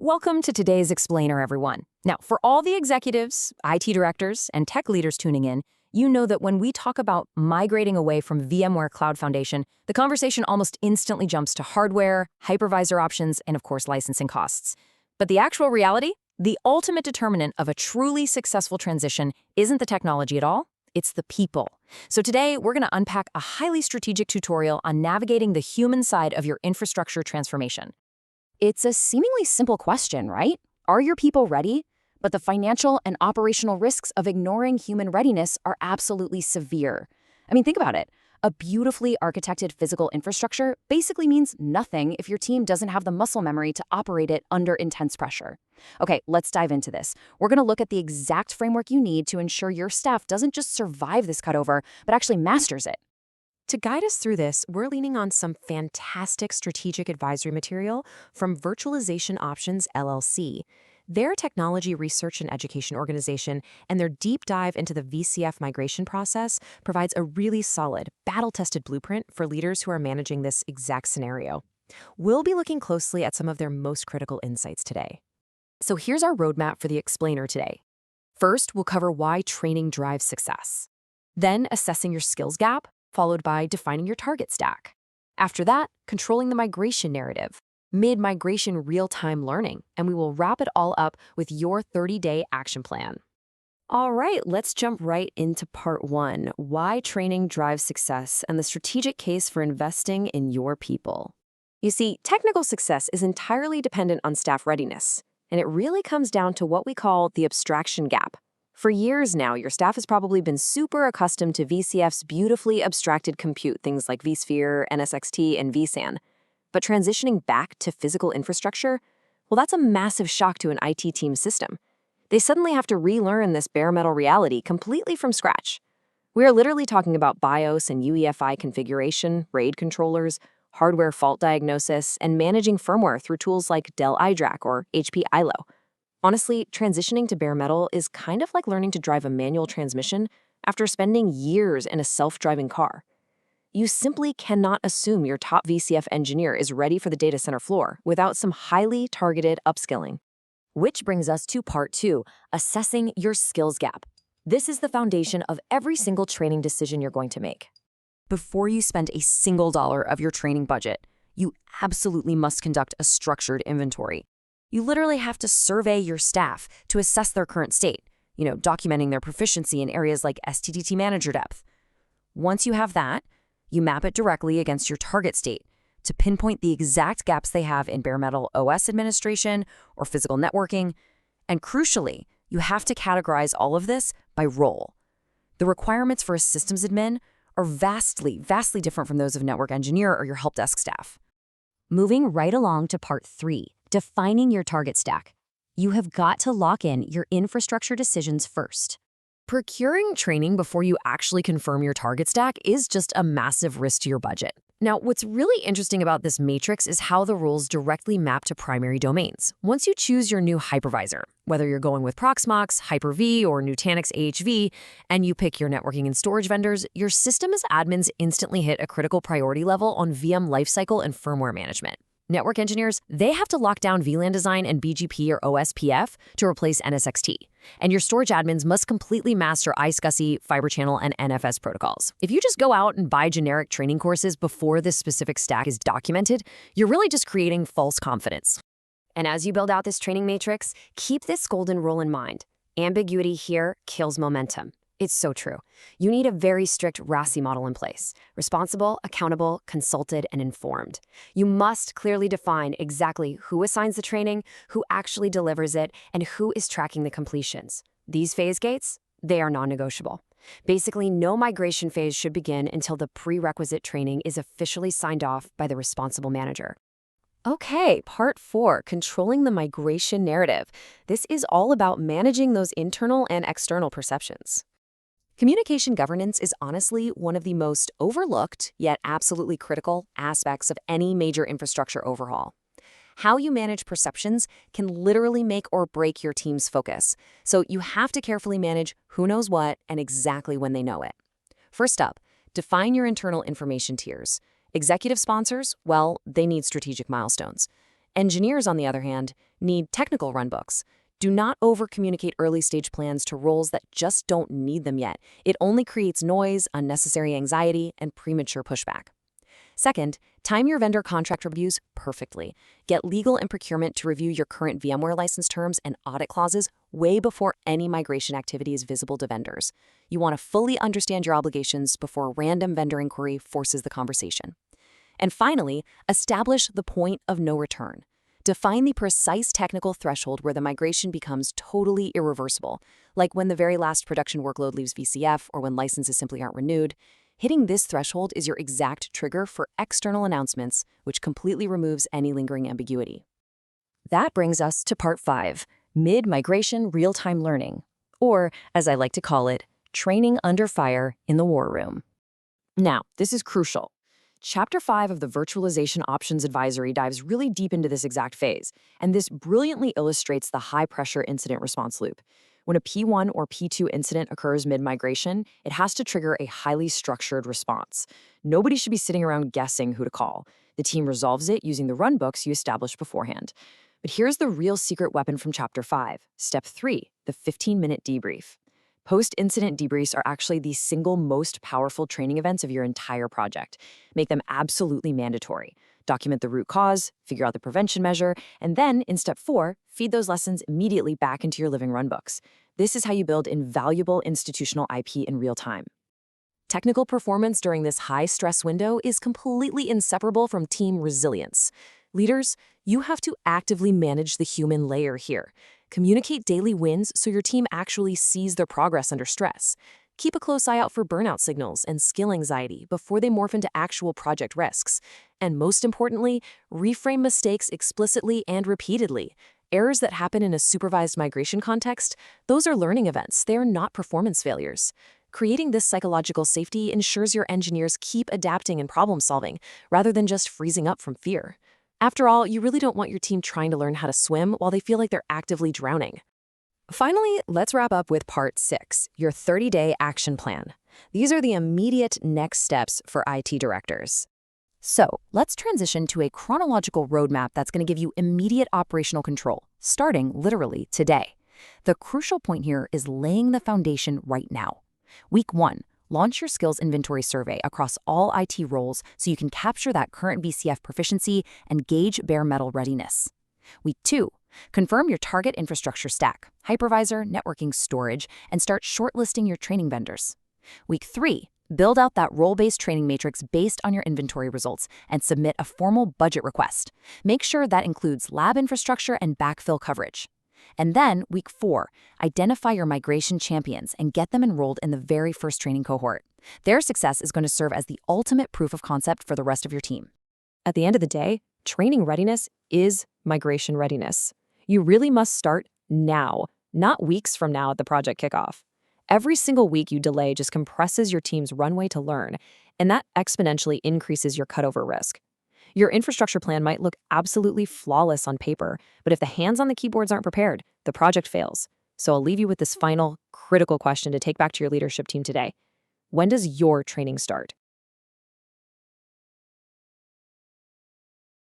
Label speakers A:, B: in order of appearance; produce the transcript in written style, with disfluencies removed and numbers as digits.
A: Welcome to today's Explainer, everyone. Now, for all the executives, IT directors, and tech leaders tuning in, you know that when we talk about migrating away from VMware Cloud Foundation, the conversation almost instantly jumps to hardware, hypervisor options, and of course, licensing costs. But the actual reality? The ultimate determinant of a truly successful transition isn't the technology at all, it's the people. So today, we're going to unpack a highly strategic tutorial on navigating the human side of your infrastructure transformation.
B: It's a seemingly simple question, right? Are your people ready? But the financial and operational risks of ignoring human readiness are absolutely severe. I mean, think about it. A beautifully architected physical infrastructure basically means nothing if your team doesn't have the muscle memory to operate it under intense pressure. Okay, let's dive into this. We're going to look at the exact framework you need to ensure your staff doesn't just survive this cutover, but actually masters it.
C: To guide us through this, we're leaning on some fantastic strategic advisory material from Virtualization Options LLC. Their technology research and education organization and their deep dive into the VCF migration process provides a really solid, battle-tested blueprint for leaders who are managing this exact scenario. We'll be looking closely at some of their most critical insights today. So here's our roadmap for the explainer today. First, we'll cover why training drives success. Then, assessing your skills gap, followed by defining your target stack. After that, controlling the migration narrative, mid-migration real-time learning, and we will wrap it all up with your 30-day action plan. All right, let's jump right into part one, why training drives success and the strategic case for investing in your people. You see, technical success is entirely dependent on staff readiness, and it really comes down to what we call the abstraction gap. For years now, your staff has probably been super accustomed to VCF's beautifully abstracted compute, things like vSphere, NSXT, and vSAN. But transitioning back to physical infrastructure, well, that's a massive shock to an IT team system. They suddenly have to relearn this bare metal reality completely from scratch. We are literally talking about BIOS and UEFI configuration, RAID controllers, hardware fault diagnosis, and managing firmware through tools like Dell iDRAC or HP ILO. Honestly, transitioning to bare metal is kind of like learning to drive a manual transmission after spending years in a self-driving car. You simply cannot assume your top VCF engineer is ready for the data center floor without some highly targeted upskilling.
B: Which brings us to part two, assessing your skills gap. This is the foundation of every single training decision you're going to make. Before you spend a single dollar of your training budget, you absolutely must conduct a structured inventory. You literally have to survey your staff to assess their current state, documenting their proficiency in areas like STTT manager depth. Once you have that, you map it directly against your target state to pinpoint the exact gaps they have in bare metal OS administration or physical networking. And crucially, you have to categorize all of this by role. The requirements for a systems admin are vastly different from those of a network engineer or your help desk staff. Moving right along to part three, defining your target stack. You have got to lock in your infrastructure decisions first.
C: Procuring training before you actually confirm your target stack is just a massive risk to your budget. Now, what's really interesting about this matrix is how the rules directly map to primary domains. Once you choose your new hypervisor, whether you're going with Proxmox, Hyper-V, or Nutanix AHV, and you pick your networking and storage vendors, your system as admins instantly hit a critical priority level on VM lifecycle and firmware management. Network engineers, they have to lock down VLAN design and BGP or OSPF to replace NSXT. And your storage admins must completely master iSCSI, Fiber Channel, and NFS protocols. If you just go out and buy generic training courses before this specific stack is documented, you're really just creating false confidence. And as you build out this training matrix, keep this golden rule in mind. Ambiguity here kills momentum. It's so true. You need a very strict RASI model in place. Responsible, accountable, consulted, and informed. You must clearly define exactly who assigns the training, who actually delivers it, and who is tracking the completions. These phase gates, they are non-negotiable. Basically, no migration phase should begin until the prerequisite training is officially signed off by the responsible manager. Okay, part four, controlling the migration narrative. This is all about managing those internal and external perceptions. Communication governance is honestly one of the most overlooked, yet absolutely critical aspects of any major infrastructure overhaul. How you manage perceptions can literally make or break your team's focus, so you have to carefully manage who knows what and exactly when they know it. First up, define your internal information tiers. Executive sponsors, well, they need strategic milestones. Engineers, on the other hand,
B: need technical runbooks. Do not over-communicate early-stage plans to roles that just don't need them yet. It only creates noise, unnecessary anxiety, and premature pushback. Second, time your vendor contract reviews perfectly. Get legal and procurement to review your current VMware license terms and audit clauses way before any migration activity is visible to vendors. You want to fully understand your obligations before a random vendor inquiry forces the conversation. And finally, establish the point of no return. Define the precise technical threshold where the migration becomes totally irreversible, like when the very last production workload leaves VCF or when licenses simply aren't renewed. Hitting this threshold is your exact trigger for external announcements, which completely removes any lingering ambiguity.
A: That brings us to Part 5, Mid-Migration Real-Time Learning, or, as I like to call it, Training Under Fire in the War Room. Now, this is crucial. Chapter 5 of the Virtualization Options Advisory dives really deep into this exact phase, and this brilliantly illustrates the high-pressure incident response loop. When a P1 or P2 incident occurs mid-migration, it has to trigger a highly structured response. Nobody should be sitting around guessing who to call. The team resolves it using the runbooks you established beforehand. But here's the real secret weapon from Chapter 5, Step 3, the 15-minute debrief. Post-incident debriefs are actually the single most powerful training events of your entire project. Make them absolutely mandatory. Document the root cause, figure out the prevention measure, and then, in Step 4, feed those lessons immediately back into your living runbooks. This is how you build invaluable institutional IP in real time. Technical performance during this high-stress window is completely inseparable from team resilience. Leaders, you have to actively manage the human layer here. Communicate daily wins so your team actually sees their progress under stress. Keep a close eye out for burnout signals and skill anxiety before they morph into actual project risks. And most importantly, reframe mistakes explicitly and repeatedly. Errors that happen in a supervised migration context, those are learning events. They are not performance failures. Creating this psychological safety ensures your engineers keep adapting and problem solving, rather than just freezing up from fear. After all, you really don't want your team trying to learn how to swim while they feel like they're actively drowning. Finally, let's wrap up with Part 6, your 30-day action plan. These are the immediate next steps for IT directors. So, let's transition to a chronological roadmap that's going to give you immediate operational control, starting literally today. The crucial point here is laying the foundation right now. Week 1. Launch your skills inventory survey across all IT roles so you can capture that current VCF proficiency and gauge bare metal readiness. Week 2. Confirm your target infrastructure stack, hypervisor, networking, storage, and start shortlisting your training vendors. Week 3. Build out that role-based training matrix based on your inventory results and submit a formal budget request. Make sure that includes lab infrastructure and backfill coverage. And then, Week 4, identify your migration champions and get them enrolled in the very first training cohort. Their success is going to serve as the ultimate proof of concept for the rest of your team. At the end of the day, training readiness is migration readiness. You really must start now, not weeks from now at the project kickoff. Every single week you delay just compresses your team's runway to learn, and that exponentially increases your cutover risk. Your infrastructure plan might look absolutely flawless on paper, but if the hands on the keyboards aren't prepared, the project fails. So I'll leave you with this final, critical question to take back to your leadership team today. When does your training start?